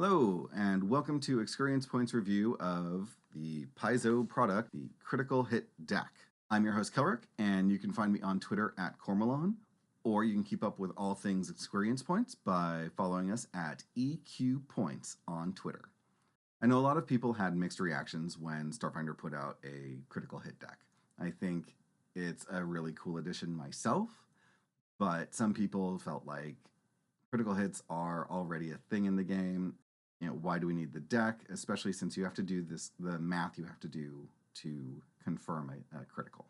Hello, and welcome to ExQueerience Points review of the Paizo product, the Critical Hit Deck. I'm your host, Kelrick, and you can find me on Twitter at Cormalone, or you can keep up with all things ExQueerience Points by following us at EQ Points on Twitter. I know a lot of people had mixed reactions when Starfinder put out a Critical Hit Deck. I think it's a really cool addition myself, but some people felt like critical hits are already a thing in the game. Why do we need the deck? Especially since you have to do the math you have to do to confirm a critical.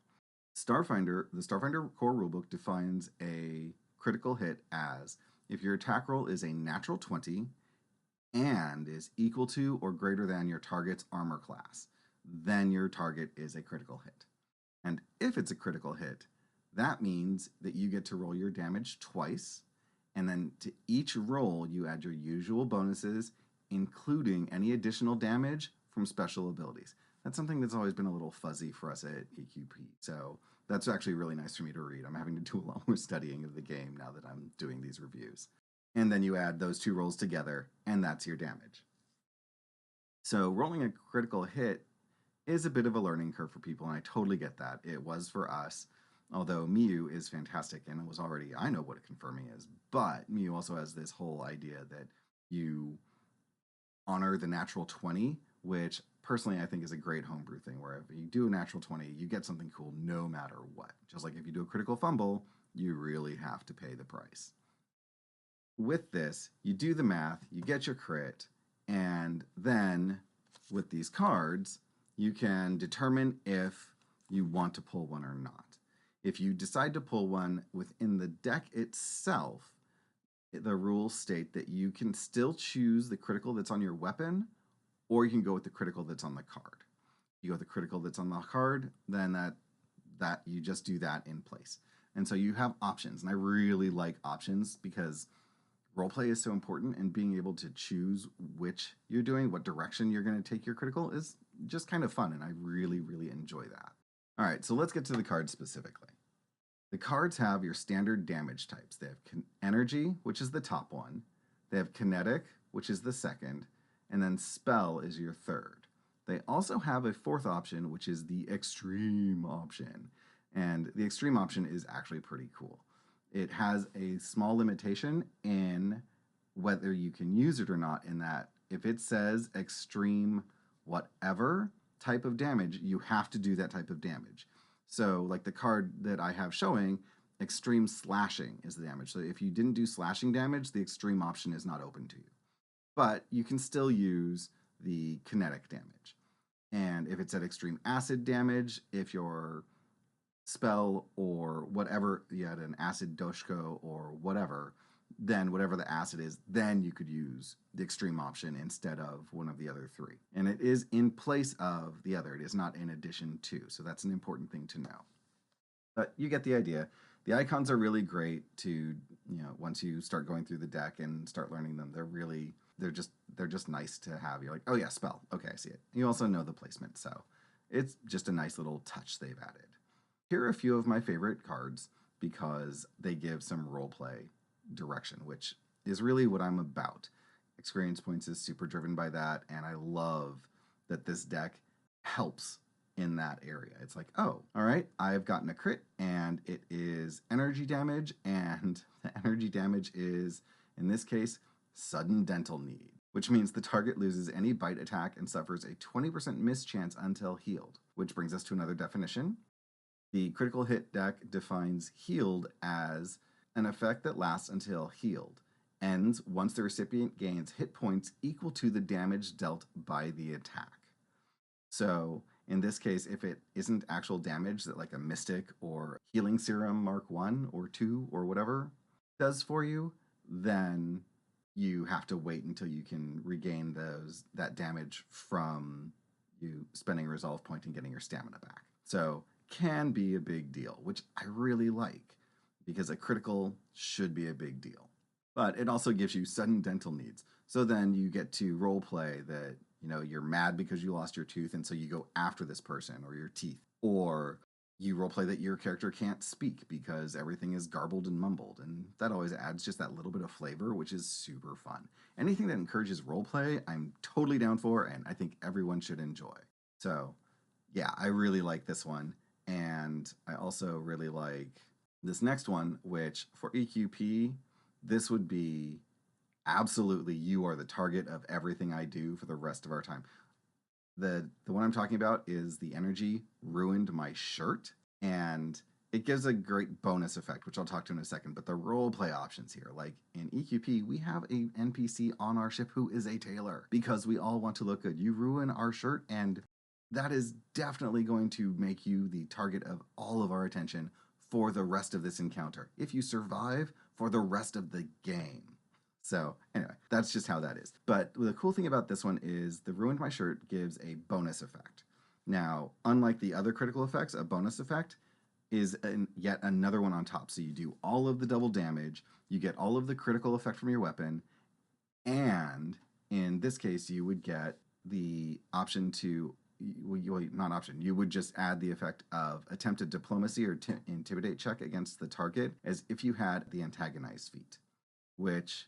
The Starfinder core rulebook defines a critical hit as if your attack roll is a natural 20 and is equal to or greater than your target's armor class, then your target is a critical hit. And if it's a critical hit, that means that you get to roll your damage twice, and then to each roll you add your usual bonuses, including any additional damage from special abilities. That's something that's always been a little fuzzy for us at EQP, so that's actually really nice for me to read. I'm having to do a lot more studying of the game now that I'm doing these reviews. And then you add those two rolls together, and that's your damage. So rolling a critical hit is a bit of a learning curve for people, and I totally get that. It was for us, although Miyu is fantastic, and it was already, I know what a confirming is, but Miyu also has this whole idea that you honor the natural 20, which personally I think is a great homebrew thing, where if you do a natural 20, you get something cool no matter what. Just like if you do a critical fumble, you really have to pay the price. With this, you do the math, you get your crit, and then with these cards, you can determine if you want to pull one or not. If you decide to pull one within the deck itself, the rules state that you can still choose the critical that's on your weapon, or you can go with the critical that's on the card. You go with the critical that's on the card, then that you just do that in place. And so you have options, and I really like options because roleplay is so important, and being able to choose which you're doing, what direction you're going to take your critical is just kind of fun, and I really, really enjoy that. All right, so let's get to the cards specifically. The cards have your standard damage types. They have energy, which is the top one. They have kinetic, which is the second, and then spell is your third. They also have a fourth option, which is the extreme option. And the extreme option is actually pretty cool. It has a small limitation in whether you can use it or not, in that if it says extreme whatever type of damage, you have to do that type of damage. So like the card that I have showing, extreme slashing is the damage. So if you didn't do slashing damage, the extreme option is not open to you. But you can still use the kinetic damage. And if it's at extreme acid damage, if your spell or whatever, you had an acid doshko or whatever, then whatever the acid is, then you could use the extreme option instead of one of the other three. And it is in place of the other. It is not in addition to. So that's an important thing to know. But you get the idea. The icons are really great to, once you start going through the deck and start learning them, they're just nice to have. You're like, oh yeah, spell. Okay, I see it. You also know the placement, so it's just a nice little touch they've added. Here are a few of my favorite cards because they give some roleplay direction, which is really what I'm about. ExQueerience Points is super driven by that, and I love that this deck helps in that area. It's like, oh, all right, I've gotten a crit, and it is energy damage, and the energy damage is, in this case, sudden dental need, which means the target loses any bite attack and suffers a 20% miss chance until healed, which brings us to another definition. The Critical Hit Deck defines healed as an effect that lasts until healed, ends once the recipient gains hit points equal to the damage dealt by the attack. So in this case, if it isn't actual damage that like a Mystic or Healing Serum Mark 1 or 2 or whatever does for you, then you have to wait until you can regain that damage from you spending a resolve point and getting your stamina back. So can be a big deal, which I really like because a critical should be a big deal. But it also gives you sudden dental needs. So then you get to role play that, you're mad because you lost your tooth and so you go after this person or your teeth. Or you roleplay that your character can't speak because everything is garbled and mumbled, and that always adds just that little bit of flavor, which is super fun. Anything that encourages roleplay, I'm totally down for, and I think everyone should enjoy. So, yeah, I really like this one, and I also really like this next one, which for EQP, this would be absolutely you are the target of everything I do for the rest of our time. The one I'm talking about is the energy ruined my shirt, and it gives a great bonus effect, which I'll talk to in a second. But the role play options here, like in EQP, we have a NPC on our ship who is a tailor because we all want to look good. You ruin our shirt, and that is definitely going to make you the target of all of our attention for the rest of this encounter. If you survive, for the rest of the game. So anyway, that's just how that is. But the cool thing about this one is the Ruined My Shirt gives a bonus effect. Now, unlike the other critical effects, a bonus effect is yet another one on top. So you do all of the double damage, you get all of the critical effect from your weapon, and in this case, you would get the option to, not option, you would just add the effect of attempted diplomacy or intimidate check against the target as if you had the antagonized feat, which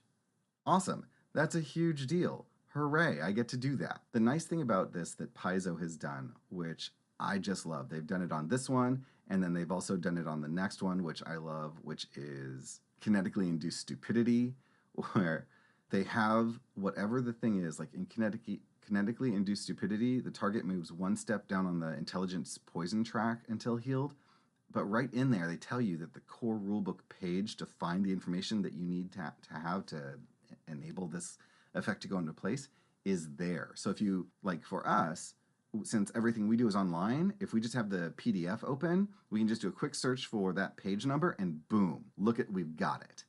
awesome. That's a huge deal. Hooray, I get to do that. The nice thing about this that Paizo has done, which I just love, they've done it on this one, and then they've also done it on the next one, which I love, which is kinetically induced stupidity, where they have whatever the thing is, like in kinetically induced stupidity, the target moves one step down on the intelligence poison track until healed. But right in there, they tell you that the core rulebook page to find the information that you need to have to enable this effect to go into place is there. So if you, like for us, since everything we do is online, if we just have the PDF open, we can just do a quick search for that page number and boom, look at, we've got it.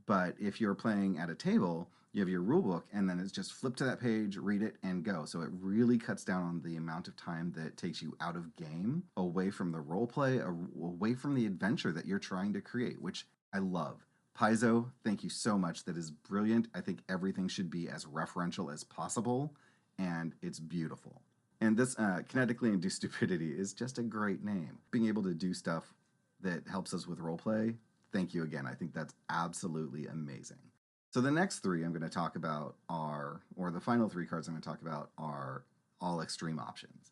But if you're playing at a table, you have your rulebook and then it's just flip to that page, read it, and go. So it really cuts down on the amount of time that it takes you out of game, away from the role play, away from the adventure that you're trying to create, which I love. Paizo, thank you so much. That is brilliant. I think everything should be as referential as possible, and it's beautiful. And this kinetically induced stupidity is just a great name. Being able to do stuff that helps us with roleplay, thank you again. I think that's absolutely amazing. So the next three I'm going to talk about are, or the final three cards I'm going to talk about are all extreme options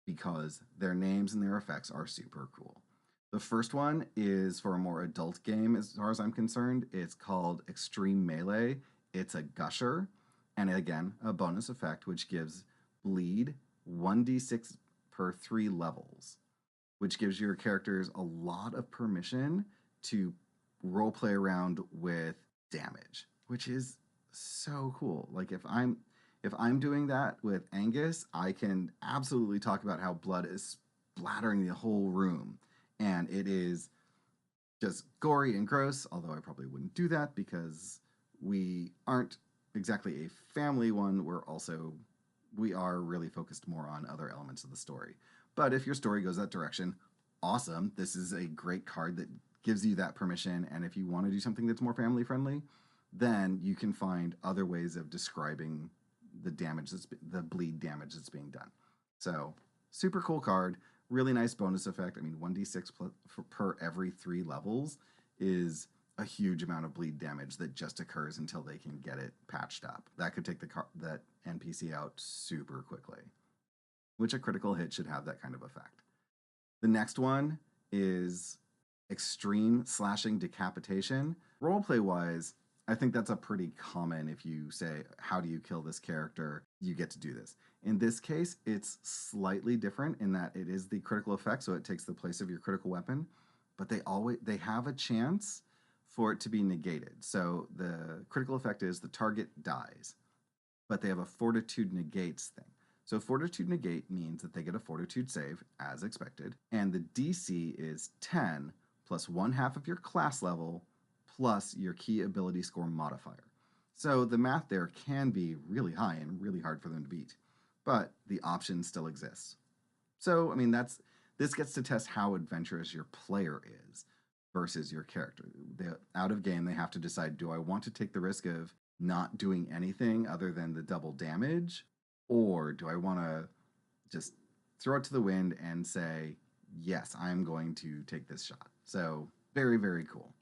because their names and their effects are super cool. The first one is for a more adult game as far as I'm concerned. It's called Extreme Melee. It's a gusher, and again, a bonus effect which gives bleed 1d6 per 3 levels, which gives your characters a lot of permission to roleplay around with damage, which is so cool. Like if I'm doing that with Angus, I can absolutely talk about how blood is splattering the whole room, and it is just gory and gross, although I probably wouldn't do that because we aren't exactly a family one. We are really focused more on other elements of the story. But if your story goes that direction, awesome. This is a great card that gives you that permission. And if you want to do something that's more family friendly, then you can find other ways of describing the damage the bleed damage that's being done. So super cool card, really nice bonus effect. I mean, 1d6 per every 3 levels is a huge amount of bleed damage that just occurs until they can get it patched up. That could take that NPC out super quickly, which a critical hit should have that kind of effect. The next one is Extreme Slashing Decapitation. Roleplay wise, I think that's a pretty common, if you say, how do you kill this character, you get to do this. In this case, it's slightly different in that it is the critical effect, so it takes the place of your critical weapon, but they have a chance for it to be negated. So the critical effect is the target dies, but they have a fortitude negates thing. So fortitude negate means that they get a fortitude save, as expected, and the DC is 10 plus 1/2 of your class level plus your key ability score modifier. So the math there can be really high and really hard for them to beat, but the option still exists. So, I mean, this gets to test how adventurous your player is versus your character. Out of game, they have to decide, do I want to take the risk of not doing anything other than the double damage? Or do I want to just throw it to the wind and say, yes, I'm going to take this shot. So very, very cool.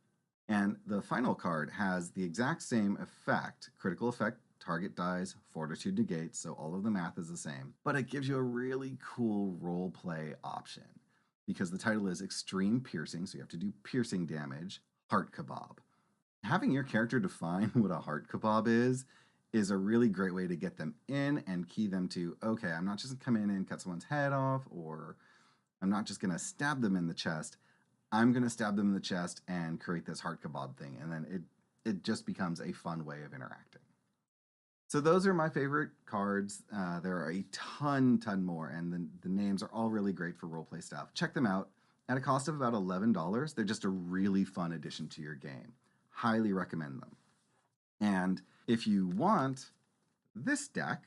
And the final card has the exact same effect, critical effect, target dies, fortitude negates, so all of the math is the same, but it gives you a really cool role play option because the title is Extreme Piercing, so you have to do piercing damage, Heart Kebab. Having your character define what a heart kebab is a really great way to get them in and key them to, okay, I'm not just gonna come in and cut someone's head off, or I'm not just gonna stab them in the chest. I'm gonna stab them in the chest and create this heart kebab thing, and then it just becomes a fun way of interacting. So those are my favorite cards. There are a ton more, and the names are all really great for roleplay stuff. Check them out. At a cost of about $11, they're just a really fun addition to your game. Highly recommend them. And if you want this deck,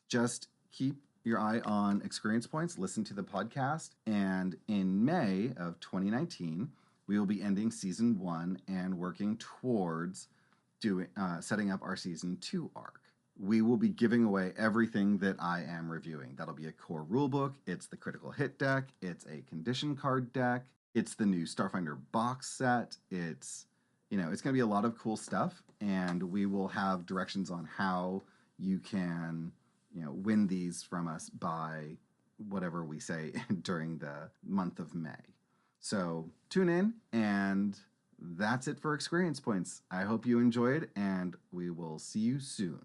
just keep your eye on ExQueerience Points, listen to the podcast, and in May of 2019, we will be ending Season 1 and working towards setting up our Season 2 arc. We will be giving away everything that I am reviewing. That'll be a core rulebook, it's the Critical Hit Deck, it's a condition card deck, it's the new Starfinder box set, it's going to be a lot of cool stuff, and we will have directions on how you can, win these from us by whatever we say during the month of May. So tune in, and that's it for ExQueerience Points. I hope you enjoyed, and we will see you soon.